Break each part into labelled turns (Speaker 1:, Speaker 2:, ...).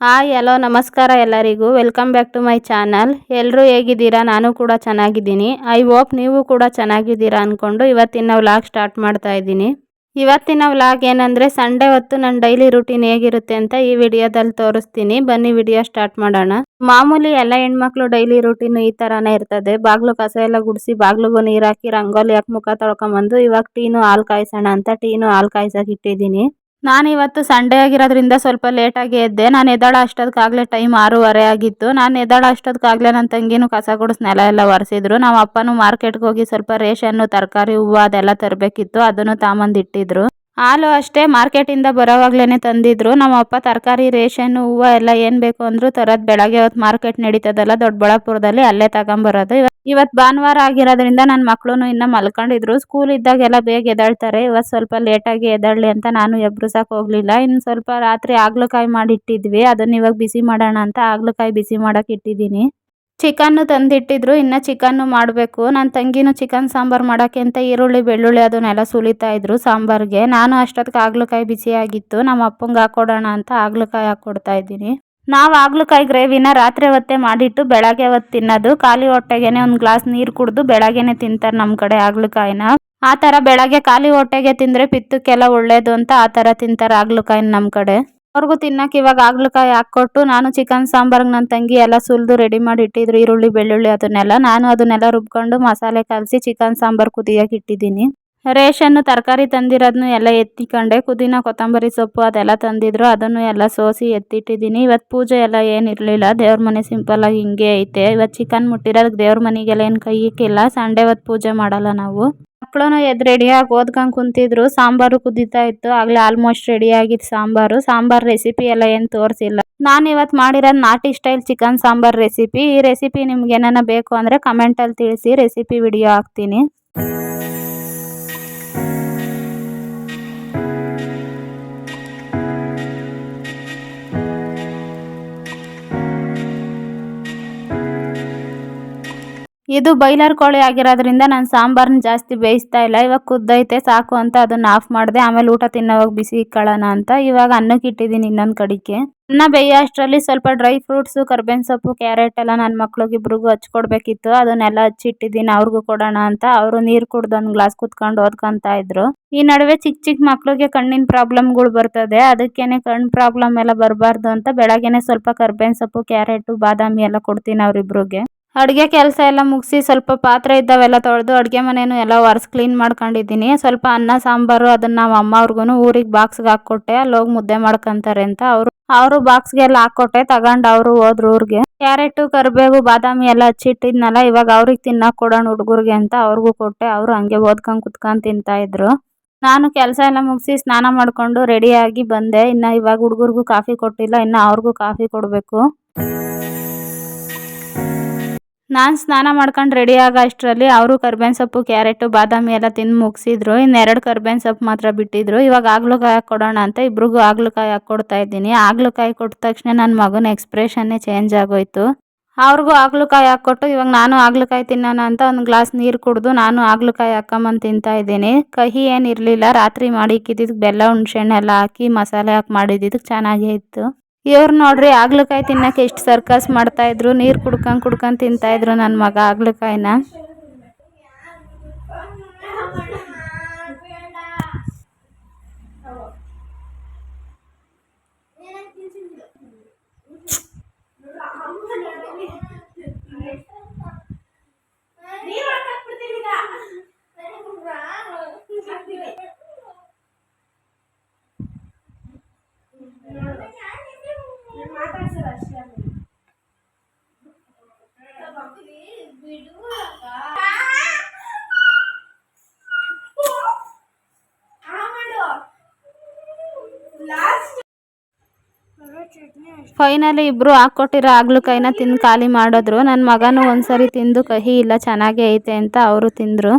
Speaker 1: Hi hello ನಮಸ್ಕಾರ ಎಲ್ಲರಿಗೂ welcome back to my channel. ಎಲ್ಲರೂ ಹೇಗಿದ್ದೀರಾ? ನಾನು ಕೂಡ ಚೆನ್ನಾಗಿದ್ದೀನಿ. ಐ ಹೋಪ್ ನೀವು ಕೂಡ ಚೆನ್ನಾಗಿದ್ದೀರಾ ಅಂದ್ಕೊಂಡು ಇವತ್ತಿನ ವ್ಲಾಗ್ ಸ್ಟಾರ್ಟ್ ಮಾಡ್ತಾ ಇದ್ದೀನಿ. ಇವತ್ತಿನ ವ್ಲಾಗ್ ಏನಂದರೆ ಸಂಡೇ ಹೊತ್ತು ನನ್ನ ಡೈಲಿ ರೂಟೀನ್ ಹೇಗಿರುತ್ತೆ ಅಂತ ಈ ವಿಡಿಯೋದಲ್ಲಿ ತೋರಿಸ್ತೀನಿ. ಬನ್ನಿ ವಿಡಿಯೋ ಸ್ಟಾರ್ಟ್ ಮಾಡೋಣ. ಮಾಮೂಲಿ ಎಲ್ಲ ಹೆಣ್ಮಕ್ಳು ಡೈಲಿ ರೂಟೀನ್ ಈ ಥರನೇ ಇರ್ತದೆ. ಬಾಗಿಲು ಕಸ ಎಲ್ಲ ಗುಡಿಸಿ ಬಾಗಿಲಿಗೂ ನೀರು ಹಾಕಿ ರಂಗೋಲಿ ಹಾಕಿ ಮುಖ ತೊಳ್ಕೊಂಬಂದು ಇವಾಗ ಟೀನು ಹಾಲು ಕಾಯಿಸೋಣ ಅಂತ ಟೀನು ಹಾಲು ಕಾಯಿಸೋಕೆ ಇಟ್ಟಿದ್ದೀನಿ. ನಾನು ಇವತ್ತು ಸಂಡೇ ಆಗಿರೋದ್ರಿಂದ ಸ್ವಲ್ಪ ಲೇಟಾಗಿ ಎದ್ದೆ. ನಾನು ಎದ್ದಾಳ ಅಷ್ಟೊತ್ತಿಗಾಗಲೇ ಟೈಮ್ 6:30 ಆಗಿತ್ತು. ನಾನು ಎದ್ದಾಳ ಅಷ್ಟೊತ್ತಿಗಾಗಲೇ ನನ್ನ ತಂಗಿನೂ ಕಸ ಗುಡಿಸಿ ನೆಲ ಎಲ್ಲ ಒರೆಸಿದ್ರು. ನಮ್ಮ ಅಪ್ಪನೂ ಮಾರ್ಕೆಟ್ಗೆ ಹೋಗಿ ಸ್ವಲ್ಪ ರೇಷನ್ನು ತರಕಾರಿ ಹೂವು ಅದೆಲ್ಲ ತರಬೇಕಿತ್ತು, ಅದನ್ನು ತಾಂಬಂದಿಟ್ಟಿದ್ರು. ಹಾಲು ಅಷ್ಟೇ ಮಾರ್ಕೆಟಿಂದ ಬರೋವಾಗ್ಲೇ ತಂದಿದ್ರು. ನಮ್ಮ ಅಪ್ಪ ತರಕಾರಿ ರೇಷನ್ನು ಹೂವು ಎಲ್ಲ ಏನು ಬೇಕು ಅಂದರೂ ತರೋದು. ಬೆಳಗ್ಗೆ ಹೊತ್ತು ಮಾರ್ಕೆಟ್ ನಡೀತದಲ್ಲ ದೊಡ್ಡಬಳ್ಳಾಪುರದಲ್ಲಿ, ಅಲ್ಲೇ ತಗೊಂಬರೋದು. ಇವತ್ತು ಭಾನುವಾರ ಆಗಿರೋದ್ರಿಂದ ನನ್ನ ಮಕ್ಕಳು ಇನ್ನೂ ಮಲ್ಕೊಂಡಿದ್ರು. ಸ್ಕೂಲ್ ಇದ್ದಾಗೆಲ್ಲ ಬೇಗ ಎದ್ದೇಳ್ತಾರೆ. ಇವತ್ತು ಸ್ವಲ್ಪ ಲೇಟಾಗಿ ಎದ್ದೇಳಲಿ ಅಂತ ನಾನು ಎಬ್ಬಿಸೋಕೆ ಹೋಗಲಿಲ್ಲ. ಇನ್ನು ಸ್ವಲ್ಪ ರಾತ್ರಿ ಹಾಗಲಕಾಯಿ ಮಾಡಿಟ್ಟಿದ್ವಿ, ಅದನ್ನು ಇವಾಗ ಬಿಸಿ ಮಾಡೋಣ ಅಂತ ಹಾಗಲಕಾಯಿ ಬಿಸಿ ಮಾಡೋಕೆ ಇಟ್ಟಿದ್ದೀನಿ. ಚಿಕನ್ನು ತಂದಿಟ್ಟಿದ್ರು, ಇನ್ನು ಚಿಕನ್ನು ಮಾಡಬೇಕು. ನನ್ನ ತಂಗಿನೂ ಚಿಕನ್ ಸಾಂಬಾರು ಮಾಡೋಕ್ಕೆ ಅಂತ ಈರುಳ್ಳಿ ಬೆಳ್ಳುಳ್ಳಿ ಅದನ್ನೆಲ್ಲ ಸುಲಿತಾ ಇದ್ರು ಸಾಂಬಾರಿಗೆ. ನಾನು ಅಷ್ಟೊತ್ತಿಗೆ ಹಾಗಲಕಾಯಿ ಬಿಸಿಯಾಗಿತ್ತು, ನಮ್ಮ ಅಪ್ಪಂಗೆ ಹಾಕ್ಕೊಡೋಣ ಅಂತ ಹಾಗಲಕಾಯಿ ಹಾಕ್ಕೊಡ್ತಾ ಇದ್ದೀನಿ. ನಾವು ಹಾಗಲಕಾಯಿ ಗ್ರೇವಿನ ರಾತ್ರಿ ಹೊತ್ತೇ ಮಾಡಿಟ್ಟು ಬೆಳಗ್ಗೆ ಹೊತ್ತು ತಿನ್ನೋದು. ಖಾಲಿ ಹೊಟ್ಟೆಗೇನೆ ಒಂದು ಗ್ಲಾಸ್ ನೀರು ಕುಡಿದು ಬೆಳಗ್ಗೆನೆ ತಿಂತಾರೆ ನಮ್ಮ ಕಡೆ ಹಾಗಲಕಾಯಿನ. ಆ ಥರ ಬೆಳಗ್ಗೆ ಖಾಲಿ ಹೊಟ್ಟೆಗೆ ತಿಂದರೆ ಪಿತ್ತಕ್ಕೆಲ್ಲ ಒಳ್ಳೇದು ಅಂತ ಆ ಥರ ತಿಂತಾರೆ ಹಾಗಲಕಾಯಿನ ನಮ್ಮ ಕಡೆ. ಅವ್ರಿಗೂ ತಿನ್ನಕ್ಕೆ ಇವಾಗ ಹಾಗಲಕಾಯಿ ಹಾಕ್ಕೊಟ್ಟು ನಾನು ಚಿಕನ್ ಸಾಂಬಾರಿಗೆ ನನ್ನ ತಂಗಿ ಎಲ್ಲ ಸುಲಿದು ರೆಡಿ ಮಾಡಿ ಇಟ್ಟಿದ್ರು, ಈರುಳ್ಳಿ ಬೆಳ್ಳುಳ್ಳಿ ಅದನ್ನೆಲ್ಲ. ನಾನು ಅದನ್ನೆಲ್ಲ ರುಬ್ಕೊಂಡು ಮಸಾಲೆ ಕಲಸಿ ಚಿಕನ್ ಸಾಂಬಾರು ಕುದಿಯೋಕೆ ಇಟ್ಟಿದ್ದೀನಿ. ರೇಷನ್ನು ತರಕಾರಿ ತಂದಿರೋದನ್ನು ಎಲ್ಲ ಎತ್ತಿಕೊಂಡೆ. ಪುದೀನ ಕೊತ್ತಂಬರಿ ಸೊಪ್ಪು ಅದೆಲ್ಲ ತಂದಿದ್ರು, ಅದನ್ನು ಎಲ್ಲ ಸೋಸಿ ಎತ್ತಿಟ್ಟಿದ್ದೀನಿ. ಇವತ್ತು ಪೂಜೆ ಎಲ್ಲ ಏನಿರಲಿಲ್ಲ, ದೇವ್ರ ಮನೆ ಸಿಂಪಲ್ಲಾಗಿ ಹಿಂಗೆ ಐತೆ. ಇವತ್ತು ಚಿಕನ್ ಮುಟ್ಟಿರೋದಕ್ಕೆ ದೇವ್ರ ಮನೆಗೆಲ್ಲ ಏನು ಕೈ ಇಕ್ಕಿಲ್ಲ. ಸಂಡೇ ಹೊತ್ತು ಪೂಜೆ ಮಾಡಲ್ಲ ನಾವು. ಮಕ್ಕಳು ಎದ್ದು ರೆಡಿಯಾಗಿ ಓದ್ಕೊಂಡು ಕುಂತಿದ್ರು. ಸಾಂಬಾರು ಕುದೀತಾ ಇತ್ತು, ಆಗಲೇ ಆಲ್ಮೋಸ್ಟ್ ರೆಡಿಯಾಗಿತ್ತು ಸಾಂಬಾರು ರೆಸಿಪಿ ಎಲ್ಲ ಏನು ತೋರಿಸಿಲ್ಲ. ನಾನು ಇವತ್ತು ಮಾಡಿರೋದು ನಾಟಿ ಸ್ಟೈಲ್ ಚಿಕನ್ ಸಾಂಬಾರು ರೆಸಿಪಿ. ಈ ರೆಸಿಪಿ ನಿಮ್ಗೆ ಏನಾನ ಬೇಕು ಅಂದರೆ ಕಮೆಂಟಲ್ಲಿ ತಿಳಿಸಿ, ರೆಸಿಪಿ ವಿಡಿಯೋ ಹಾಕ್ತೀನಿ. ಇದು ಬಾಯ್ಲರ್ ಕೋಳಿ ಆಗಿರೋದ್ರಿಂದ ನಾನು ಸಾಂಬಾರನ್ನ ಜಾಸ್ತಿ ಬೇಯಿಸ್ತಾ ಇಲ್ಲ. ಇವಾಗ ಕುದ್ದೈತೆ ಸಾಕು ಅಂತ ಅದನ್ನು ಆಫ್ ಮಾಡಿದೆ. ಆಮೇಲೆ ಊಟ ತಿನ್ನೋವಾಗ ಬಿಸಿ ಇಕ್ಕೊಳ್ಳೋಣ ಅಂತ ಇವಾಗ ಅನ್ನಕ್ಕೆ ಇಟ್ಟಿದ್ದೀನಿ ಇನ್ನೊಂದು ಕಡೆಗೆ. ಅನ್ನ ಬೇಯೋ ಅಷ್ಟರಲ್ಲಿ ಸ್ವಲ್ಪ ಡ್ರೈ ಫ್ರೂಟ್ಸು, ಕರ್ಬೇವಿನ ಸೊಪ್ಪು, ಕ್ಯಾರೆಟ್ ಎಲ್ಲ ನನ್ನ ಮಕ್ಳಿಗಿಬ್ರಿಗೂ ಹಚ್ಕೊಡ್ಬೇಕಿತ್ತು. ಅದನ್ನೆಲ್ಲ ಹಚ್ಚಿಟ್ಟಿದ್ದೀನಿ ಅವ್ರಿಗೂ ಕೊಡೋಣ ಅಂತ. ಅವರು ನೀರು ಕುಡ್ದು ಒಂದು ಗ್ಲಾಸ್ ಕುತ್ಕೊಂಡು ಓದ್ಕೊತಾ ಇದ್ರು. ಈ ನಡುವೆ ಚಿಕ್ಕ ಚಿಕ್ಕ ಮಕ್ಳಿಗೆ ಕಣ್ಣಿನ ಪ್ರಾಬ್ಲಮ್ಗಳು ಬರ್ತದೆ. ಅದಕ್ಕೇನೆ ಕಣ್ಣು ಪ್ರಾಬ್ಲಮ್ ಎಲ್ಲ ಬರಬಾರ್ದು ಅಂತ ಬೆಳಗ್ಗೆನೆ ಸ್ವಲ್ಪ ಕರ್ಬೇವಿನ ಸೊಪ್ಪು, ಕ್ಯಾರೆಟು, ಬಾದಾಮಿ ಎಲ್ಲ ಕೊಡ್ತೀನಿ ಅವರಿಬ್ರಿಗೆ. ಅಡುಗೆ ಕೆಲಸ ಎಲ್ಲ ಮುಗಿಸಿ ಸ್ವಲ್ಪ ಪಾತ್ರೆ ಇದ್ದಾವೆಲ್ಲ ತೊಳೆದು ಅಡುಗೆ ಮನೇನು ಎಲ್ಲ ಒರೆಸಿ ಕ್ಲೀನ್ ಮಾಡ್ಕೊಂಡಿದ್ದೀನಿ. ಸ್ವಲ್ಪ ಅನ್ನ ಸಾಂಬಾರು ಅದನ್ನು ನಮ್ಮ ಅಮ್ಮ ಅವ್ರಿಗೂ ಊರಿಗೆ ಬಾಕ್ಸ್ಗೆ ಹಾಕ್ಕೊಟ್ಟೆ. ಅಲ್ಲಿ ಹೋಗಿ ಮುದ್ದೆ ಮಾಡ್ಕೊತಾರೆ ಅಂತ ಅವರು ಬಾಕ್ಸ್ಗೆಲ್ಲ ಹಾಕ್ಕೊಟ್ಟೆ. ತಗೊಂಡು ಅವರು ಹೋದ್ರು ಊರಿಗೆ. ಕ್ಯಾರೆಟು, ಕರಿಬೇವು, ಬಾದಾಮಿ ಎಲ್ಲ ಹಚ್ಚಿಟ್ಟಿದ್ನಲ್ಲ, ಇವಾಗ ಅವ್ರಿಗೆ ತಿನ್ನಕ್ಕೆ ಕೊಡೋಣ ಹುಡುಗರಿಗೆ ಅಂತ ಅವ್ರಿಗೂ ಕೊಟ್ಟೆ. ಅವರು ಹಂಗೆ ಓದ್ಕೊಂಡು ಕುತ್ಕೊಂಡು ತಿಂತಾ ಇದ್ರು. ನಾನು ಕೆಲಸ ಎಲ್ಲ ಮುಗಿಸಿ ಸ್ನಾನ ಮಾಡಿಕೊಂಡು ರೆಡಿಯಾಗಿ ಬಂದೆ. ಇನ್ನು ಇವಾಗ ಹುಡುಗರಿಗೂ ಕಾಫಿ ಕೊಟ್ಟಿಲ್ಲ, ಇನ್ನು ಅವ್ರಿಗೂ ಕಾಫಿ ಕೊಡಬೇಕು. ನಾನು ಸ್ನಾನ ಮಾಡ್ಕೊಂಡು ರೆಡಿ ಆಗೋ ಅಷ್ಟರಲ್ಲಿ ಅವರು ಕರ್ಬೇವಿನ ಸೊಪ್ಪು, ಕ್ಯಾರೆಟು, ಬಾದಾಮಿ ಎಲ್ಲ ತಿಂದು ಮುಗಿಸಿದ್ರು. ಇನ್ನೆರಡು ಕರ್ಬೇವಿನ ಸೊಪ್ಪು ಮಾತ್ರ ಬಿಟ್ಟಿದ್ರು. ಇವಾಗ ಹಾಗಲಕಾಯಿ ಹಾಕ್ಕೊಡೋಣ ಅಂತ ಇಬ್ರಿಗೂ ಹಾಗಲಕಾಯಿ ಹಾಕ್ಕೊಡ್ತಾ ಇದ್ದೀನಿ. ಹಾಗಲಕಾಯಿ ಕೊಟ್ಟ ತಕ್ಷಣ ನನ್ನ ಮಗನ ಎಕ್ಸ್ಪ್ರೆಷನ್ನೇ ಚೇಂಜ್ ಆಗೋಯ್ತು. ಅವ್ರಿಗೂ ಹಾಗಲಕಾಯಿ ಹಾಕ್ಕೊಟ್ಟು ಇವಾಗ ನಾನು ಹಾಗಲಕಾಯಿ ತಿನ್ನೋಣ ಅಂತ ಒಂದು ಗ್ಲಾಸ್ ನೀರು ಕುಡಿದು ನಾನು ಹಾಗಲಕಾಯಿ ಹಾಕ್ಕೊಂಬಂದು ತಿಂತಾ ಇದ್ದೀನಿ. ಕಹಿ ಏನಿರಲಿಲ್ಲ, ರಾತ್ರಿ ಮಾಡಿ ಇಕ್ಕಿದ್ದಕ್ಕೆ ಬೆಲ್ಲ ಹುಣಸೆಹಣ್ಣು ಎಲ್ಲ ಹಾಕಿ ಮಸಾಲೆ ಹಾಕಿ ಮಾಡಿದ್ದಕ್ಕೆ ಚೆನ್ನಾಗೇ ಇತ್ತು. ಇವ್ರು ನೋಡ್ರಿ ಹಾಗಲಕಾಯಿ ತಿನ್ನಕ್ಕೆ ಎಷ್ಟು ಸರ್ಕಸ್ ಮಾಡ್ತಾಯಿದ್ರು. ನೀರು ಕುಡ್ಕೊಂಡು ತಿಂತಾಯಿದ್ರು ನನ್ನ ಮಗ ಹಾಗಲಕಾಯಿನ. ಫೈನಲಿ ಇಬ್ಬರು ಹಾಕ್ಕೊಟ್ಟಿರೋ ಹಾಗಲಕಾಯಿನ ತಿಂದು ಖಾಲಿ ಮಾಡಿದ್ರು. ನನ್ನ ಮಗನೂ ಒಂದ್ಸರಿ ತಿಂದು ಕಹಿ ಇಲ್ಲ ಚೆನ್ನಾಗೇ ಐತೆ ಅಂತ ಅವರು ತಿಂದರು.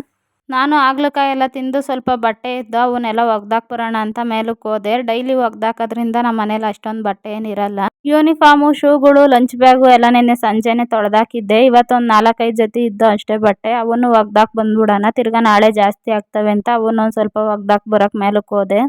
Speaker 1: ನಾನು ಹಾಗಲಕಾಯಿ ಎಲ್ಲ ತಿಂದು ಸ್ವಲ್ಪ ಬಟ್ಟೆ ಇದ್ದು ಅವನ್ನೆಲ್ಲ ಒಗ್ದಾಕ್ ಬರೋಣ ಅಂತ ಮೇಲಕ್ಕೆ ಹೋದೆ. ಡೈಲಿ ಒಗ್ದಾಕೋದ್ರಿಂದ ನಮ್ಮ ಮನೇಲಿ ಅಷ್ಟೊಂದು ಬಟ್ಟೆ ಏನಿರಲ್ಲ. ಯೂನಿಫಾರ್ಮು, ಶೂಗಳು, ಲಂಚ್ ಬ್ಯಾಗು ಎಲ್ಲ ನೆನ್ನೆ ಸಂಜೆನೆ ತೊಳೆದಾಕಿದ್ದೆ. ಇವತ್ತೊಂದು 4-5 ಜೊತೆ ಇದ್ದು ಅಷ್ಟೇ ಬಟ್ಟೆ, ಅವನ್ನು ಒಗ್ದಾಕ್ ಬಂದ್ಬಿಡೋಣ. ತಿರ್ಗಾ ನಾಳೆ ಜಾಸ್ತಿ ಆಗ್ತವೆ ಅಂತ ಅವನ್ನೊಂದು ಸ್ವಲ್ಪ ಒಗ್ದಾಕ್ ಬರೋಕ್ಕೆ ಮೇಲಕ್ಕೆ ಹೋದೆ.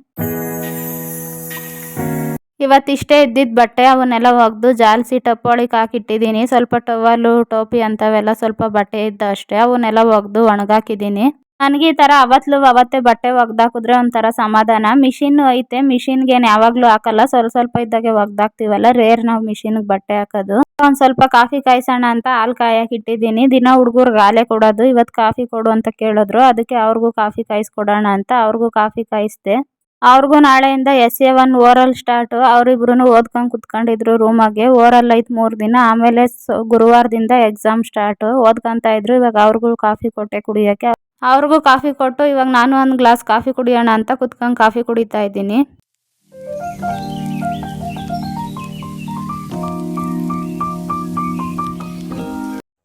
Speaker 1: ಇವತ್ತಿಷ್ಟೇ ಇದ್ದಿದ್ದ ಬಟ್ಟೆ ಅವನ್ನೆಲ್ಲ ಒಗೆದು ಜಾಲಿಸಿ ಟಪ್ಪೊಳಿಗೆ ಹಾಕಿಟ್ಟಿದ್ದೀನಿ. ಸ್ವಲ್ಪ ಟವಲು ಟೋಪಿ ಅಂಥವೆಲ್ಲ ಸ್ವಲ್ಪ ಬಟ್ಟೆ ಇದ್ದು ಅಷ್ಟೇ, ಅವನ್ನೆಲ್ಲ ಒಗೆದು ಒಣಗಾಕಿದ್ದೀನಿ. ನನಗೆ ಈ ಥರ ಅವತ್ತೇ ಬಟ್ಟೆ ಒಗ್ದಾಕಿದ್ರೆ ಒಂಥರ ಸಮಾಧಾನ. ಮಿಷಿನ್ ಐತೆ, ಮಿಷಿನ್ಗೇನು ಯಾವಾಗಲೂ ಹಾಕಲ್ಲ, ಸ್ವಲ್ಪ ಇದ್ದಾಗೆ ಒಗ್ದಾಕ್ತೀವಲ್ಲ, ರೇರ್ ನಾವು ಮಿಷಿನ್ಗೆ ಬಟ್ಟೆ ಹಾಕೋದು. ಒಂದು ಸ್ವಲ್ಪ ಕಾಫಿ ಕಾಯಿಸೋಣ ಅಂತ ಹಾಲು ಕಾಯಕ್ಕೆ ಇಟ್ಟಿದ್ದೀನಿ. ದಿನ ಹುಡುಗರ್ಗೆ ಹಾಲೇ ಕೊಡೋದು, ಇವತ್ತು ಕಾಫಿ ಕೊಡು ಅಂತ ಕೇಳಿದ್ರು, ಅದಕ್ಕೆ ಅವ್ರಿಗೂ ಕಾಫಿ ಕಾಯಿಸ್ಕೊಡೋಣ ಅಂತ ಅವ್ರಿಗೂ ಕಾಫಿ ಕಾಯಿಸಿದೆ. ಅವ್ರಿಗೂ ನಾಳೆಯಿಂದ SA1 ಓರಲ್ ಸ್ಟಾರ್ಟು. ಅವರಿಬ್ರು ಓದ್ಕೊಂಡು ಕುತ್ಕೊಂಡಿದ್ರು ರೂಮಾಗೆ. ಓರಲ್ ಐತೆ 3 ದಿನ, ಆಮೇಲೆ ಗುರುವಾರದಿಂದ ಎಕ್ಸಾಮ್ ಸ್ಟಾರ್ಟು. ಓದ್ಕೊತಾ ಇದ್ರು. ಇವಾಗ ಅವ್ರಿಗೂ ಕಾಫಿ ಕೊಟ್ಟೆ ಕುಡಿಯೋಕ್ಕೆ. ಅವ್ರಿಗೂ ಕಾಫಿ ಕೊಟ್ಟು ಇವಾಗ ನಾನು ಒಂದು ಗ್ಲಾಸ್ ಕಾಫಿ ಕುಡಿಯೋಣ ಅಂತ ಕುತ್ಕೊಂಡು ಕಾಫಿ ಕುಡಿತಾ ಇದ್ದೀನಿ.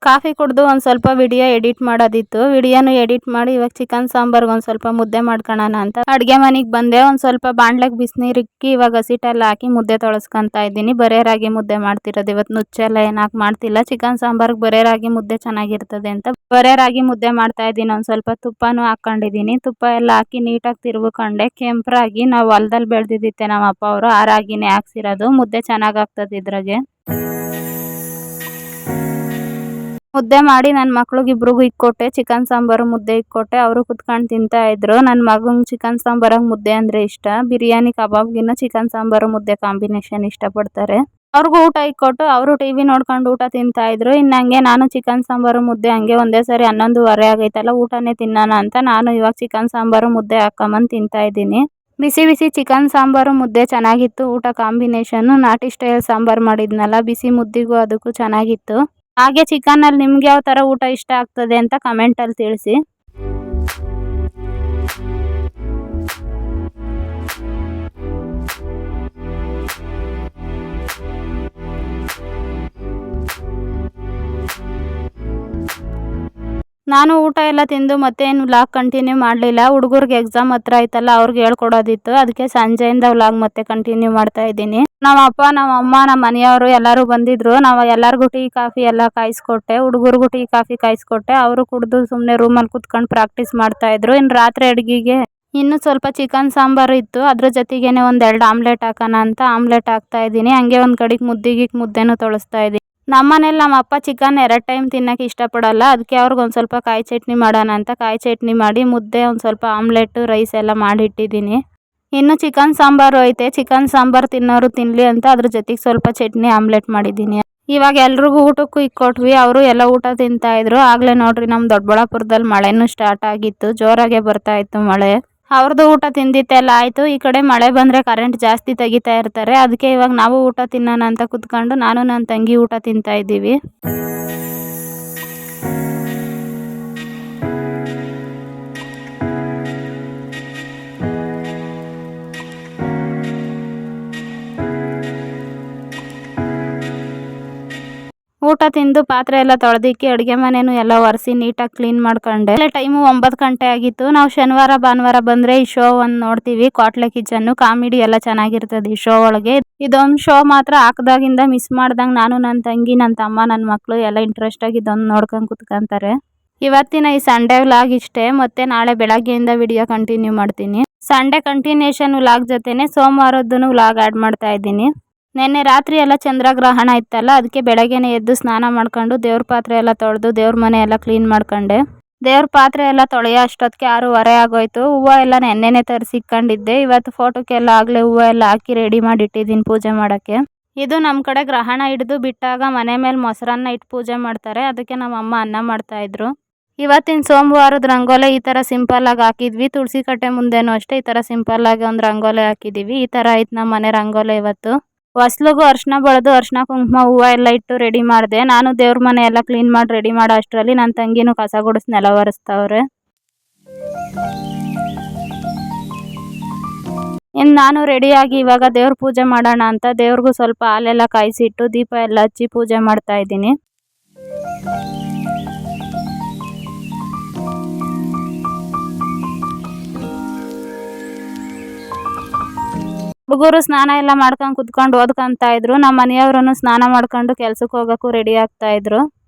Speaker 1: ಕಾಫಿ ಕುಡಿದು ಒಂದು ಸ್ವಲ್ಪ ವಿಡಿಯೋ ಎಡಿಟ್ ಮಾಡೋದಿತ್ತು. ವಿಡಿಯೋನು ಎಡಿಟ್ ಮಾಡಿ ಇವಾಗ ಚಿಕನ್ ಸಾಂಬಾರ್ಗೆ ಒಂದು ಸ್ವಲ್ಪ ಮುದ್ದೆ ಮಾಡ್ಕೊಳ್ಳೋಣ ಅಂತ ಅಡುಗೆ ಮನೆಗೆ ಬಂದೆ. ಒಂದು ಸ್ವಲ್ಪ ಬಾಣ್ಲೆಗೆ ಬಿಸಿನೀರಿಕ್ಕಿ ಇವಾಗ ಹಸಿಟ್ಟೆಲ್ಲ ಹಾಕಿ ಮುದ್ದೆ ತೊಳಸ್ಕೊತಾ ಇದ್ದೀನಿ. ಬರೇ ರಾಗಿ ಮುದ್ದೆ ಮಾಡ್ತಿರೋದು ಇವತ್ತು, ನುಚ್ಚೆಲ್ಲ ಏನಾಕಿ ಮಾಡ್ತಿಲ್ಲ. ಚಿಕನ್ ಸಾಂಬಾರ್ಗೆ ಬರೇ ರಾಗಿ ಮುದ್ದೆ ಚೆನ್ನಾಗಿರ್ತದೆ ಅಂತ ಬರೇ ರಾಗಿ ಮುದ್ದೆ ಮಾಡ್ತಾ ಇದ್ದೀನಿ. ಒಂದು ಸ್ವಲ್ಪ ತುಪ್ಪನೂ ಹಾಕ್ಕೊಂಡಿದ್ದೀನಿ. ತುಪ್ಪ ಎಲ್ಲ ಹಾಕಿ ನೀಟಾಗಿ ತಿರುಗಿಕೊಂಡೆ. ಕೆಂಪರಾಗಿ ನಾವು ಹೊಲದಲ್ಲಿ ಬೆಳೆದಿದ್ದಿತ್ತೆ ನಮ್ಮ ಅಪ್ಪ ಅವರು, ಆ ರಾಗಿನೇ ಹಾಕ್ಸಿರೋದು. ಮುದ್ದೆ ಚೆನ್ನಾಗಾಗ್ತದೆ ಇದ್ರಾಗೆ. ಮುದ್ದೆ ಮಾಡಿ ನನ್ನ ಮಕ್ಳಿಗಿಬ್ರಿಗೂ ಇಕ್ಕೊಟ್ಟೆ. ಚಿಕನ್ ಸಾಂಬಾರು ಮುದ್ದೆ ಇಕ್ಕೊಟ್ಟೆ. ಅವರು ಕುತ್ಕೊಂಡು ತಿಂತಾ ಇದ್ರು. ನನ್ನ ಮಗಂಗೆ ಚಿಕನ್ ಸಾಂಬಾರಾಗ ಮುದ್ದೆ ಅಂದರೆ ಇಷ್ಟ. ಬಿರಿಯಾನಿ ಕಬಾಬ್ಗಿನ್ನ ಚಿಕನ್ ಸಾಂಬಾರು ಮುದ್ದೆ ಕಾಂಬಿನೇಷನ್ ಇಷ್ಟಪಡ್ತಾರೆ. ಅವ್ರಿಗೂ ಊಟ ಇಕ್ಕೊಟ್ಟು ಅವರು TV ನೋಡ್ಕೊಂಡು ಊಟ ತಿಂತಾ ಇದ್ರು. ಇನ್ನು ಹಂಗೆ ನಾನು ಚಿಕನ್ ಸಾಂಬಾರು ಮುದ್ದೆ ಹಂಗೆ ಒಂದೇ ಸರಿ 11:15 ಆಗೈತಲ್ಲ, ಊಟನೇ ತಿನ್ನೋಣ ಅಂತ ನಾನು ಇವಾಗ ಚಿಕನ್ ಸಾಂಬಾರು ಮುದ್ದೆ ಹಾಕೊಂಬಂದು ತಿಂತಾ ಇದ್ದೀನಿ. ಬಿಸಿ ಬಿಸಿ ಚಿಕನ್ ಸಾಂಬಾರು ಮುದ್ದೆ ಚೆನ್ನಾಗಿತ್ತು. ಊಟ ಕಾಂಬಿನೇಷನ್ನು ನಾಟಿ ಸ್ಟೈಲ್ ಸಾಂಬಾರು ಮಾಡಿದ್ನಲ್ಲ, ಬಿಸಿ ಮುದ್ದಿಗೂ ಅದಕ್ಕೂ ಚೆನ್ನಾಗಿತ್ತು. ಹಾಗೆ ಚಿಕನಲ್ಲಿ ನಿಮ್ಗೆ ಯಾವ ಥರ ಊಟ ಇಷ್ಟ ಆಗ್ತದೆ ಅಂತ ಕಮೆಂಟಲ್ಲಿ ತಿಳಿಸಿ. ನಾನು ಊಟ ಎಲ್ಲ ತಿಂದು ಮತ್ತೇನು ವ್ಲಾಗ್ ಕಂಟಿನ್ಯೂ ಮಾಡಲಿಲ್ಲ. ಹುಡುಗರಿಗೆ ಎಕ್ಸಾಮ್ ಹತ್ರ ಆಯ್ತಲ್ಲ, ಅವ್ರಿಗೆ ಹೇಳ್ಕೊಡೋದಿತ್ತು. ಅದಕ್ಕೆ ಸಂಜೆಯಿಂದ ವ್ಲಾಗ್ ಮತ್ತೆ ಕಂಟಿನ್ಯೂ ಮಾಡ್ತಾ ಇದ್ದೀನಿ. ನಮ್ಮ ಅಪ್ಪ, ನಮ್ಮ ಅಮ್ಮ, ನಮ್ಮ ಮನೆಯವರು ಎಲ್ಲರೂ ಬಂದಿದ್ರು. ನಾವು ಎಲ್ಲರಿಗೂ ಟೀ ಕಾಫಿ ಎಲ್ಲ ಕಾಯಿಸ್ಕೊಟ್ಟೆ. ಹುಡುಗರಿಗೂ ಟೀ ಕಾಫಿ ಕಾಯಿಸ್ಕೊಟ್ಟೆ. ಅವರು ಕುಡಿದು ಸುಮ್ಮನೆ ರೂಮಲ್ಲಿ ಕುತ್ಕೊಂಡು ಪ್ರಾಕ್ಟೀಸ್ ಮಾಡ್ತಾಯಿದ್ರು. ಇನ್ನು ರಾತ್ರಿ ಅಡುಗೆಗೆ ಇನ್ನೂ ಸ್ವಲ್ಪ ಚಿಕನ್ ಸಾಂಬಾರು ಇತ್ತು. ಅದ್ರ ಜೊತೆಗೇನೆ 1-2 ಆಮ್ಲೆಟ್ ಹಾಕೋಣ ಅಂತ ಆಮ್ಲೆಟ್ ಹಾಕ್ತಾ ಇದ್ದೀನಿ. ಹಂಗೆ ಒಂದು ಕಡೆಗೆ ಮುದ್ದೆನೂ ತೊಳಸ್ತಾ ಇದ್ದೀನಿ. ನಮ್ಮನೇಲಿ ನಮ್ಮ ಅಪ್ಪ ಚಿಕನ್ 2 ಟೈಮ್ ತಿನ್ನೋಕ್ಕೆ ಇಷ್ಟಪಡಲ್ಲ. ಅದಕ್ಕೆ ಅವ್ರಿಗೆ ಒಂದು ಸ್ವಲ್ಪ ಕಾಯಿ ಚಟ್ನಿ ಮಾಡೋಣ ಅಂತ ಕಾಯಿ ಚಟ್ನಿ ಮಾಡಿ ಮುದ್ದೆ, ಒಂದು ಸ್ವಲ್ಪ ಆಮ್ಲೆಟ್ಟು, ರೈಸ್ ಎಲ್ಲ ಮಾಡಿಟ್ಟಿದ್ದೀನಿ. ಇನ್ನು ಚಿಕನ್ ಸಾಂಬಾರು ಐತೆ. ಚಿಕನ್ ಸಾಂಬಾರು ತಿನ್ನೋರು ತಿನ್ನಲಿ ಅಂತ ಅದ್ರ ಜೊತೆಗೆ ಸ್ವಲ್ಪ ಚಟ್ನಿ ಆಮ್ಲೆಟ್ ಮಾಡಿದ್ದೀನಿ. ಇವಾಗ ಎಲ್ರಿಗೂ ಊಟಕ್ಕೂ ಇಕ್ಕೊಟ್ವಿ. ಅವರು ಎಲ್ಲ ಊಟ ತಿಂತಾಯಿದ್ರು. ಆಗಲೇ ನೋಡ್ರಿ ನಮ್ಮ ದೊಡ್ಡಬಳ್ಳಾಪುರದಲ್ಲಿ ಮಳೆನೂ ಸ್ಟಾರ್ಟ್ ಆಗಿತ್ತು. ಜೋರಾಗೆ ಬರ್ತಾಯಿತ್ತು ಮಳೆ. ಅವ್ರದ್ದು ಊಟ ತಿಂದಿತ್ತೆಲ್ಲ ಆಯಿತು. ಈ ಕಡೆ ಮಳೆ ಬಂದರೆ ಕರೆಂಟ್ ಜಾಸ್ತಿ ತೆಗಿತಾ ಇರ್ತಾರೆ. ಅದಕ್ಕೆ ಇವಾಗ ನಾವು ಊಟ ತಿನ್ನೋಣ ಅಂತ ಕುತ್ಕೊಂಡು ನಾನು ನನ್ನ ತಂಗಿ ಊಟ ತಿಂತಾ ಇದ್ದೀವಿ. ಊಟ ತಿಂದು ಪಾತ್ರೆ ಎಲ್ಲ ತೊಳೆದಿಕ್ಕಿ ಅಡುಗೆ ಮನೆಯೂ ಎಲ್ಲ ಒರೆಸಿ ನೀಟಾಗಿ ಕ್ಲೀನ್ ಮಾಡ್ಕೊಂಡೆ. ಟೈಮು 9 ಗಂಟೆ ಆಗಿತ್ತು. ನಾವು ಶನಿವಾರ ಭಾನುವಾರ ಬಂದರೆ ಈ ಶೋ ಒಂದು ನೋಡ್ತೀವಿ, ಕ್ವಾಟ್ಲೆ ಕಿಚನ್ನು. ಕಾಮಿಡಿ ಎಲ್ಲ ಚೆನ್ನಾಗಿರ್ತದೆ ಈ ಶೋ ಒಳಗೆ. ಇದೊಂದು ಶೋ ಮಾತ್ರ ಹಾಕ್ದಾಗಿಂದ ಮಿಸ್ ಮಾಡ್ದಂಗೆ ನಾನು, ನನ್ನ ತಂಗಿ, ನನ್ನ ತಮ್ಮ, ನನ್ನ ಮಕ್ಕಳು ಎಲ್ಲ ಇಂಟ್ರೆಸ್ಟಾಗಿ ಇದೊಂದು ನೋಡ್ಕೊಂಡು ಕುತ್ಕೊಂತಾರೆ. ಇವತ್ತಿನ ಈ ಸಂಡೇ ವ್ಲಾಗ್ ಇಷ್ಟೇ. ಮತ್ತೆ ನಾಳೆ ಬೆಳಗ್ಗೆಯಿಂದ ವಿಡಿಯೋ ಕಂಟಿನ್ಯೂ ಮಾಡ್ತೀನಿ. ಸಂಡೇ ಕಂಟಿನ್ಯೂಷನ್ ವ್ಲಾಗ್ ಜೊತೆನೆ ಸೋಮವಾರದ್ದು ವ್ಲಾಗ್ ಆ್ಯಡ್ ಮಾಡ್ತಾ ಇದ್ದೀನಿ. ನೆನ್ನೆ ರಾತ್ರಿ ಎಲ್ಲ ಚಂದ್ರಗ್ರಹಣ ಇತ್ತಲ್ಲ, ಅದಕ್ಕೆ ಬೆಳಗ್ಗೆನೇ ಎದ್ದು ಸ್ನಾನ ಮಾಡ್ಕೊಂಡು ದೇವ್ರ ಪಾತ್ರೆ ಎಲ್ಲ ತೊಳೆದು ದೇವ್ರ ಮನೆ ಎಲ್ಲ ಕ್ಲೀನ್ ಮಾಡ್ಕೊಂಡೆ. ದೇವ್ರ ಪಾತ್ರೆ ಎಲ್ಲ ತೊಳೆಯೋ ಅಷ್ಟೊತ್ತಿಗೆ 6:15 ಆಗೋಯ್ತು. ಹೂವು ಎಲ್ಲ ನೆನ್ನೆನೇ ತರಿಸಿಕ್ಕೊಂಡಿದ್ದೆ. ಇವತ್ತು ಫೋಟೋಕ್ಕೆಲ್ಲ ಆಗಲೇ ಹೂವು ಎಲ್ಲ ಹಾಕಿ ರೆಡಿ ಮಾಡಿ ಇಟ್ಟಿದ್ದೀನಿ ಪೂಜೆ ಮಾಡೋಕ್ಕೆ. ಇದು ನಮ್ಮ ಕಡೆ ಗ್ರಹಣ ಹಿಡಿದು ಬಿಟ್ಟಾಗ ಮನೆ ಮೇಲೆ ಮೊಸರನ್ನ ಇಟ್ಟು ಪೂಜೆ ಮಾಡ್ತಾರೆ. ಅದಕ್ಕೆ ನಮ್ಮ ಅಮ್ಮ ಅನ್ನ ಮಾಡ್ತಾಯಿದ್ರು. ಇವತ್ತಿನ ಸೋಮವಾರದ ರಂಗೋಲೆ ಈ ಥರ ಸಿಂಪಲ್ಲಾಗಿ ಹಾಕಿದ್ವಿ. ತುಳಸಿ ಕಟ್ಟೆ ಮುಂದೆನೂ ಅಷ್ಟೇ ಈ ಥರ ಸಿಂಪಲ್ಲಾಗಿ ಒಂದು ರಂಗೋಲೆ ಹಾಕಿದ್ದೀವಿ. ಈ ಥರ ಆಯ್ತು ನಮ್ಮ ಮನೆ ರಂಗೋಲೆ ಇವತ್ತು. ಹೊಸ್ಲಿಗೂ ಅರ್ಶಿನ ಬಳಿದು ಅರ್ಶಿನ ಕುಂಕುಮ ಹೂವು ಎಲ್ಲ ಇಟ್ಟು ರೆಡಿ ಮಾಡಿದೆ. ನಾನು ದೇವ್ರ ಮನೆ ಎಲ್ಲ ಕ್ಲೀನ್ ಮಾಡಿ ರೆಡಿ ಮಾಡೋ ಅಷ್ಟರಲ್ಲಿ ನನ್ನ ತಂಗಿನೂ ಕಸ ಗುಡಿಸಿ ನೆಲ ಒರೆಸ್ತವ್ರೆ. ಇನ್ನು ನಾನು ರೆಡಿಯಾಗಿ ಇವಾಗ ದೇವ್ರ ಪೂಜೆ ಮಾಡೋಣ ಅಂತ ದೇವ್ರಿಗೂ ಸ್ವಲ್ಪ ಹಾಲೆಲ್ಲ ಕಾಯಿಸಿಟ್ಟು ದೀಪ ಎಲ್ಲ ಹಚ್ಚಿ ಪೂಜೆ ಮಾಡ್ತಾ ಇದ್ದೀನಿ. ಹುಡುಗರು ಸ್ನಾನ ಎಲ್ಲ ಮಾಡ್ಕೊಂಡು ಕುತ್ಕೊಂಡು ಓದ್ಕೊಂತ ಇದ್ರು. ನಮ್ಮ ಮನೆಯವ್ರೂ ಸ್ನಾನ ಮಾಡ್ಕೊಂಡು ಕೆಲ್ಸಕ್ಕೆ ಹೋಗೋಕ್ಕೂ ರೆಡಿ ಆಗ್ತಾ ಇದ್ರು.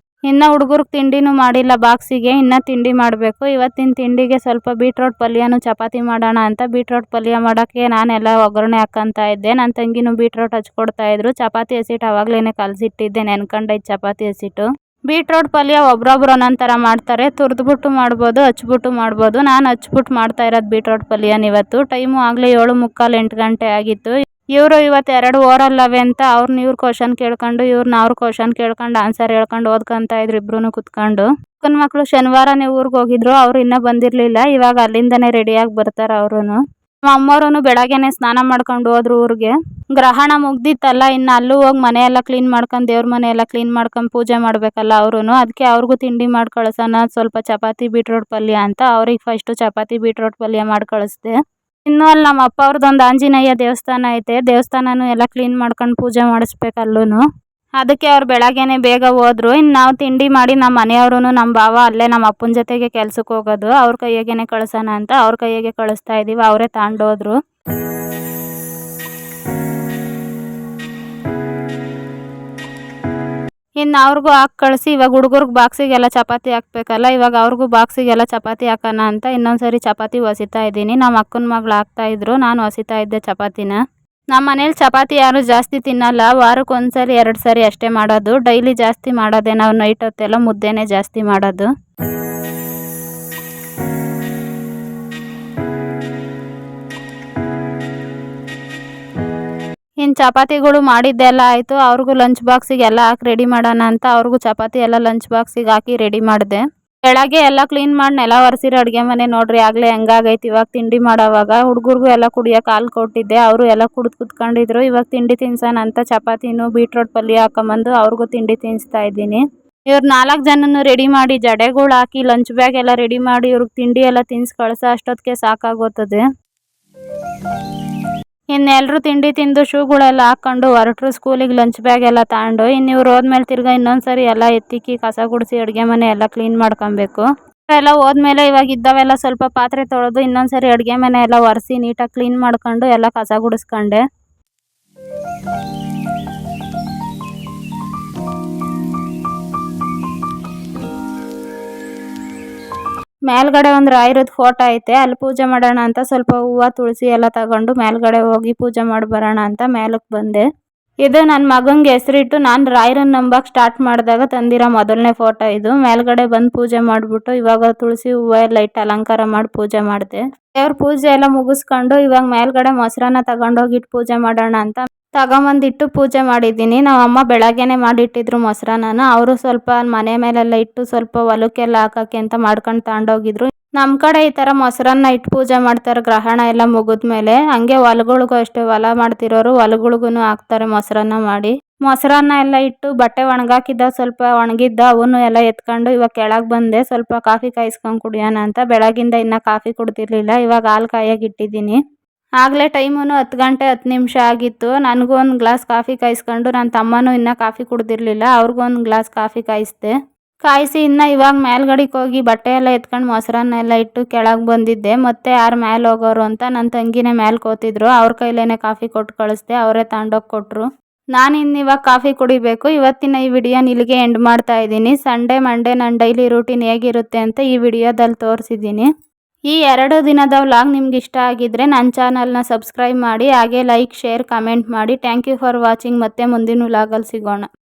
Speaker 1: ಇನ್ನು ಹುಡುಗರಿಗೆ ತಿಂಡಿನೂ ಮಾಡಿಲ್ಲ ಬಾಕ್ಸಿಗೆ, ಇನ್ನು ತಿಂಡಿ ಮಾಡಬೇಕು. ಇವತ್ತಿನ ತಿಂಡಿಗೆ ಸ್ವಲ್ಪ ಬೀಟ್ರೋಟ್ ಪಲ್ಯನೂ ಚಪಾತಿ ಮಾಡೋಣ ಅಂತ ಬೀಟ್ರೋಟ್ ಪಲ್ಯ ಮಾಡೋಕ್ಕೆ ನಾನೆಲ್ಲ ಒಗ್ಗರಣೆ ಹಾಕ್ಕೊಂತ ಇದ್ದೆ. ನನ್ನ ತಂಗಿನೂ ಬೀಟ್ರೋಟ್ ಹಚ್ಕೊಡ್ತಾಯಿದ್ರು. ಚಪಾತಿ ಹಸಿಟ್ಟು ಆವಾಗಲೇ ಕಲಸಿಟ್ಟಿದ್ದೆ, ನೆನ್ಕೊಂಡೈತೆ ಚಪಾತಿ ಹಸಿಟ್ಟು. ಬೀಟ್ರೋಟ್ ಪಲ್ಯ ಒಬ್ರೊಬ್ರು ಒಂದೊಂದು ಥರ ಮಾಡ್ತಾರೆ. ತುರಿದ್ಬಿಟ್ಟು ಮಾಡ್ಬೋದು, ಹಚ್ಬಿಟ್ಟು ಮಾಡ್ಬೋದು. ನಾನು ಹಚ್ಬಿಟ್ಟು ಮಾಡ್ತಾ ಇರೋದು ಬೀಟ್ರೋಟ್ ಪಲ್ಯನ ಇವತ್ತು. ಟೈಮು ಆಗಲೇ 7:45 8 ಗಂಟೆ ಆಗಿತ್ತು. ಇವರು ಇವತ್ತು 2 ಓರಲ್ಲವೆ ಅಂತ ಇವ್ರು ಕ್ವಶನ್ ಕೇಳ್ಕೊಂಡು ಅವ್ರು ಕ್ವಶನ್ ಕೇಳ್ಕೊಂಡು ಆನ್ಸರ್ ಹೇಳ್ಕೊಂಡು ಓದ್ಕೊಂತ ಇದ್ರು ಇಬ್ರು ಕುತ್ಕೊಂಡು. ಅಕ್ಕನ ಮಕ್ಕಳು ಶನಿವಾರನೇ ಊರಿಗೆ ಹೋಗಿದ್ರು, ಅವ್ರು ಇನ್ನೂ ಬಂದಿರಲಿಲ್ಲ. ಇವಾಗ ಅಲ್ಲಿಂದನೇ ರೆಡಿಯಾಗಿ ಬರ್ತಾರೆ ಅವರು. ನಮ್ಮ ಅಮ್ಮವ್ರೂ ಬೆಳಗ್ಗೆನೆ ಸ್ನಾನ ಮಾಡ್ಕೊಂಡು ಹೋದ್ರು ಊರಿಗೆ. ಗ್ರಹಣ ಮುಗ್ದಿತ್ತಲ್ಲ, ಇನ್ನು ಅಲ್ಲೂ ಹೋಗಿ ಮನೆಯೆಲ್ಲ ಕ್ಲೀನ್ ಮಾಡ್ಕೊಂಡು ದೇವ್ರ ಮನೆಯೆಲ್ಲ ಕ್ಲೀನ್ ಮಾಡ್ಕೊಂಡು ಪೂಜೆ ಮಾಡಬೇಕಲ್ಲ ಅವರು. ಅದಕ್ಕೆ ಅವ್ರಿಗೂ ತಿಂಡಿ ಮಾಡಿ ಕಳ್ಸೋಣ, ಸ್ವಲ್ಪ ಚಪಾತಿ ಬೀಟ್ರೋಟ್ ಪಲ್ಯ ಅಂತ ಅವ್ರಿಗೆ ಫಸ್ಟು ಚಪಾತಿ ಬೀಟ್ರೋಟ್ ಪಲ್ಯ ಮಾಡಿ ಕಳಿಸ್ದೆ. ಇನ್ನೂ ಅಲ್ಲಿ ನಮ್ಮ ಅಪ್ಪ ಅವ್ರದ್ದೊಂದು ಆಂಜನೇಯ ದೇವಸ್ಥಾನ ಐತೆ, ದೇವಸ್ಥಾನನೂ ಎಲ್ಲ ಕ್ಲೀನ್ ಮಾಡ್ಕೊಂಡು ಪೂಜೆ ಮಾಡಿಸ್ಬೇಕಲ್ಲೂ. ಅದಕ್ಕೆ ಅವ್ರು ಬೆಳಗ್ಗೆನೆ ಬೇಗ ಹೋದ್ರು. ಇನ್ನು ನಾವು ತಿಂಡಿ ಮಾಡಿ ನಮ್ಮ ಮನೆಯವರು ನಮ್ಮ ಭಾವ ಅಲ್ಲೇ ನಮ್ಮ ಅಪ್ಪನ ಜೊತೆಗೆ ಕೆಲ್ಸಕ್ಕೆ ಹೋಗೋದು, ಅವ್ರ ಕೈಯಾಗೇನೆ ಕಳ್ಸೋಣ ಅಂತ ಅವ್ರ ಕೈಯಾಗೆ ಕಳಿಸ್ತಾ ಇದ್ದೀವಿ. ಅವರೇ ತಗೊಂಡೋದ್ರು. ಇನ್ನು ಅವ್ರಿಗೂ ಹಾಕಿ ಕಳಿಸಿ ಇವಾಗ ಹುಡುಗರಿಗೆ ಬಾಕ್ಸಿಗೆಲ್ಲ ಚಪಾತಿ ಹಾಕ್ಬೇಕಲ್ಲ, ಇವಾಗ ಅವ್ರಿಗೂ ಬಾಕ್ಸಿಗೆಲ್ಲ ಚಪಾತಿ ಹಾಕೋಣ ಅಂತ ಇನ್ನೊಂದ್ಸರಿ ಚಪಾತಿ ಹೊಸಿತಾ ಇದ್ದೀನಿ. ನಮ್ಮ ಅಕ್ಕನ ಮಗಳು ಹಾಕ್ತಾಯಿದ್ರು, ನಾನು ಹೊಸಿತಾ ಇದ್ದೆ ಚಪಾತಿನ. ನಮ್ಮ ಮನೇಲಿ ಚಪಾತಿ ಯಾರು ಜಾಸ್ತಿ ತಿನ್ನಲ್ಲ, ವಾರಕ್ಕೆ 1 ಸರಿ 2 ಸರಿ ಅಷ್ಟೇ ಮಾಡೋದು. ಡೈಲಿ ಜಾಸ್ತಿ ಮಾಡೋದೆ ನಾವು, ನೈಟ್ ಹೊತ್ತೆಲ್ಲ ಮುದ್ದೆನೇ ಜಾಸ್ತಿ ಮಾಡೋದು. ಇನ್ನು ಚಪಾತಿಗಳು ಮಾಡಿದ್ದೆಲ್ಲ ಆಯಿತು. ಅವ್ರಿಗೂ ಲಂಚ್ ಬಾಕ್ಸಿಗೆ ಎಲ್ಲ ಹಾಕಿ ರೆಡಿ ಮಾಡೋಣ ಅಂತ ಅವ್ರಿಗೂ ಚಪಾತಿ ಎಲ್ಲ ಲಂಚ್ ಬಾಕ್ಸಿಗೆ ಹಾಕಿ ರೆಡಿ ಮಾಡಿದೆ. ಬೆಳಗ್ಗೆ ಎಲ್ಲ ಕ್ಲೀನ್ ಮಾಡಿ ನೆಲ ಒರೆಸಿರೋ ಅಡುಗೆ ಮನೆ ನೋಡ್ರಿ ಆಗಲೇ ಹೆಂಗಾಗೈತಿ. ಇವಾಗ ತಿಂಡಿ ಮಾಡೋವಾಗ ಹುಡುಗರಿಗೂ ಎಲ್ಲ ಕುಡಿಯೋಕೆ ಹಾಲು ಕೊಟ್ಟಿದ್ದೆ, ಅವರು ಎಲ್ಲ ಕುಡಿದು ಕುತ್ಕೊಂಡಿದ್ರು. ಇವಾಗ ತಿಂಡಿ ತಿನ್ಸೋಣ ಅಂತ ಚಪಾತಿನೂ ಬೀಟ್ರೋಟ್ ಪಲ್ಯ ಹಾಕೊಂಬಂದು ಅವ್ರಿಗೂ ತಿಂಡಿ ತಿನ್ನಿಸ್ತಾ ಇದ್ದೀನಿ. ಇವ್ರು 4 ಜನನೂ ರೆಡಿ ಮಾಡಿ ಜಡೆಗಳು ಹಾಕಿ ಲಂಚ್ ಬ್ಯಾಗ್ ಎಲ್ಲ ರೆಡಿ ಮಾಡಿ ಇವ್ರಿಗೆ ತಿಂಡಿ ಎಲ್ಲ ತಿನ್ನಿಸಿ ಕಳ್ಸೋ ಅಷ್ಟೊತ್ತಿಗೆ ಸಾಕಾಗೋತದೆ. ಇನ್ನೆಲ್ಲರೂ ತಿಂಡಿ ತಿಂದು ಶೂಗಳೆಲ್ಲ ಹಾಕ್ಕೊಂಡು ಹೊರಟ್ರು ಸ್ಕೂಲಿಗೆ ಲಂಚ್ ಬ್ಯಾಗ್ ಎಲ್ಲ ತಗೊಂಡು. ಇನ್ನು ಇವ್ರು ಹೋದ್ಮೇಲೆ ತಿರ್ಗಾ ಇನ್ನೊಂದ್ಸರಿ ಎಲ್ಲ ಎತ್ತಿಕ್ಕಿ ಕಸ ಗುಡಿಸಿ ಅಡುಗೆ ಮನೆ ಎಲ್ಲ ಕ್ಲೀನ್ ಮಾಡ್ಕೊಬೇಕು. ಎಲ್ಲ ಹೋದ್ಮೇಲೆ ಇವಾಗ ಇದ್ದವೆಲ್ಲ ಸ್ವಲ್ಪ ಪಾತ್ರೆ ತೊಳೆದು ಇನ್ನೊಂದ್ಸರಿ ಅಡುಗೆ ಮನೆ ಎಲ್ಲ ಒರೆಸಿ ನೀಟಾಗಿ ಕ್ಲೀನ್ ಮಾಡ್ಕೊಂಡು ಎಲ್ಲ ಕಸ ಗುಡಿಸ್ಕೊಂಡೆ. ಮೇಲ್ಗಡೆ ಒಂದು ರಾಯರದ್ದು ಫೋಟೋ ಐತೆ, ಅಲ್ಲಿ ಪೂಜೆ ಮಾಡೋಣ ಅಂತ ಸ್ವಲ್ಪ ಹೂವು ತುಳಸಿ ಎಲ್ಲ ತಗೊಂಡು ಮೇಲ್ಗಡೆ ಹೋಗಿ ಪೂಜೆ ಮಾಡಿ ಬರೋಣ ಅಂತ ಮೇಲಕ್ಕೆ ಬಂದೆ. ಇದು ನನ್ನ ಮಗಂಗೆ ಹೆಸರಿಟ್ಟು ನಾನು ರಾಯರನ್ನ ನಂಬಕ್ಕೆ ಸ್ಟಾರ್ಟ್ ಮಾಡಿದಾಗ ತಂದಿರೋ ಮೊದಲನೇ ಫೋಟೋ ಇದು. ಮೇಲ್ಗಡೆ ಬಂದು ಪೂಜೆ ಮಾಡಿಬಿಟ್ಟು ಇವಾಗ ತುಳಸಿ ಹೂವು ಎಲ್ಲ ಇಟ್ಟು ಅಲಂಕಾರ ಮಾಡಿ ಪೂಜೆ ಮಾಡಿದೆ. ದೇವ್ರ ಪೂಜೆ ಎಲ್ಲ ಮುಗಿಸ್ಕೊಂಡು ಇವಾಗ ಮೇಲ್ಗಡೆ ಮೊಸರನ್ನ ತಗೊಂಡೋಗಿಟ್ಟು ಪೂಜೆ ಮಾಡೋಣ ಅಂತ ತಗೊಂಬಂದಿಟ್ಟು ಪೂಜೆ ಮಾಡಿದ್ದೀನಿ. ನಮ್ಮ ಅಮ್ಮ ಬೆಳಗ್ಗೆನೆ ಮಾಡಿಟ್ಟಿದ್ರು ಮೊಸರನ್ನ. ಅವರು ಸ್ವಲ್ಪ ಮನೆ ಮೇಲೆಲ್ಲ ಇಟ್ಟು ಸ್ವಲ್ಪ ಹೊಲಕ್ಕೆಲ್ಲ ಹಾಕೋಕ್ಕೆ ಅಂತ ಮಾಡ್ಕೊಂಡು ತಗೊಂಡೋಗಿದ್ರು. ನಮ್ಮ ಕಡೆ ಈ ಥರ ಮೊಸರನ್ನ ಇಟ್ಟು ಪೂಜೆ ಮಾಡ್ತಾರೆ ಗ್ರಹಣ ಎಲ್ಲ ಮುಗಿದ್ಮೇಲೆ. ಹಂಗೆ ಹೊಲಗಳಿಗೂ ಅಷ್ಟೇ, ಹೊಲ ಮಾಡ್ತಿರೋರು ಹೊಲಗಳಿಗೂ ಹಾಕ್ತಾರೆ ಮೊಸರನ್ನ ಮಾಡಿ. ಮೊಸರನ್ನ ಎಲ್ಲ ಇಟ್ಟು ಬಟ್ಟೆ ಒಣಗಾಕಿದ್ದ ಸ್ವಲ್ಪ ಒಣಗಿದ್ದ ಅವನು ಎಲ್ಲ ಎತ್ಕೊಂಡು ಇವಾಗ ಕೆಳಗೆ ಬಂದೆ. ಸ್ವಲ್ಪ ಕಾಫಿ ಕಾಯಿಸ್ಕೊಂಡು ಕುಡಿಯೋಣ ಅಂತ. ಬೆಳಗಿಂದ ಇನ್ನೂ ಕಾಫಿ ಕುಡ್ದಿರ್ಲಿಲ್ಲ, ಇವಾಗ ಹಾಲು ಕಾಯಾಗಿ ಇಟ್ಟಿದ್ದೀನಿ. ಆಗಲೇ ಟೈಮೂ 10 ಗಂಟೆ 10 ನಿಮಿಷ ಆಗಿತ್ತು. ನನಗೂ ಒಂದು ಗ್ಲಾಸ್ ಕಾಫಿ ಕಾಯಿಸ್ಕೊಂಡು ನನ್ನ ತಮ್ಮನೂ ಇನ್ನೂ ಕಾಫಿ ಕುಡ್ದಿರ್ಲಿಲ್ಲ, ಅವ್ರಿಗೂ ಒಂದು ಗ್ಲಾಸ್ ಕಾಫಿ ಕಾಯಿಸಿ ಇನ್ನು ಇವಾಗ ಮೇಲ್ಗಡೆಗೆ ಹೋಗಿ ಬಟ್ಟೆ ಎಲ್ಲ ಎತ್ಕೊಂಡು ಮೊಸರನ್ನ ಎಲ್ಲ ಇಟ್ಟು ಕೆಳಗೆ ಬಂದಿದ್ದೆ. ಮತ್ತೆ ಯಾರು ಮೇಲೆ ಹೋಗೋರು ಅಂತ ನನ್ನ ತಂಗಿನೇ ಮೇಲೆ ಕೂತಿದ್ರು, ಅವ್ರ ಕೈಲೇ ಕಾಫಿ ಕೊಟ್ಟು ಕಳಿಸ್ದೆ. ಅವರೇ ತಗೊಂಡೋಗಿ ಕೊಟ್ಟರು. ನಾನು ಇವಾಗ ಕಾಫಿ ಕುಡಿಬೇಕು. ಇವತ್ತಿನ ಈ ವಿಡಿಯೋನ ಇಲ್ಲಿಗೆ ಎಂಡ್ ಮಾಡ್ತಾ ಇದ್ದೀನಿ. ಸಂಡೇ ಮಂಡೇ ನನ್ನ ಡೈಲಿ ರೂಟೀನ್ ಹೇಗಿರುತ್ತೆ ಅಂತ ಈ ವಿಡಿಯೋದಲ್ಲಿ ತೋರಿಸಿದ್ದೀನಿ. ಈ 2 ದಿನದ ವ್ಲಾಗ್ ನಿಮ್ಗೆ ಇಷ್ಟ ಆಗಿದ್ರೆ ನನ್ನ ಚಾನಲ್ನ ಸಬ್ಸ್ಕ್ರೈಬ್ ಮಾಡಿ, ಹಾಗೆ ಲೈಕ್ ಶೇರ್ ಕಮೆಂಟ್ ಮಾಡಿ. Thank you for watching. ಮತ್ತೆ ಮುಂದಿನ ವ್ಲಾಗಲ್ಲಿ ಸಿಗೋಣ.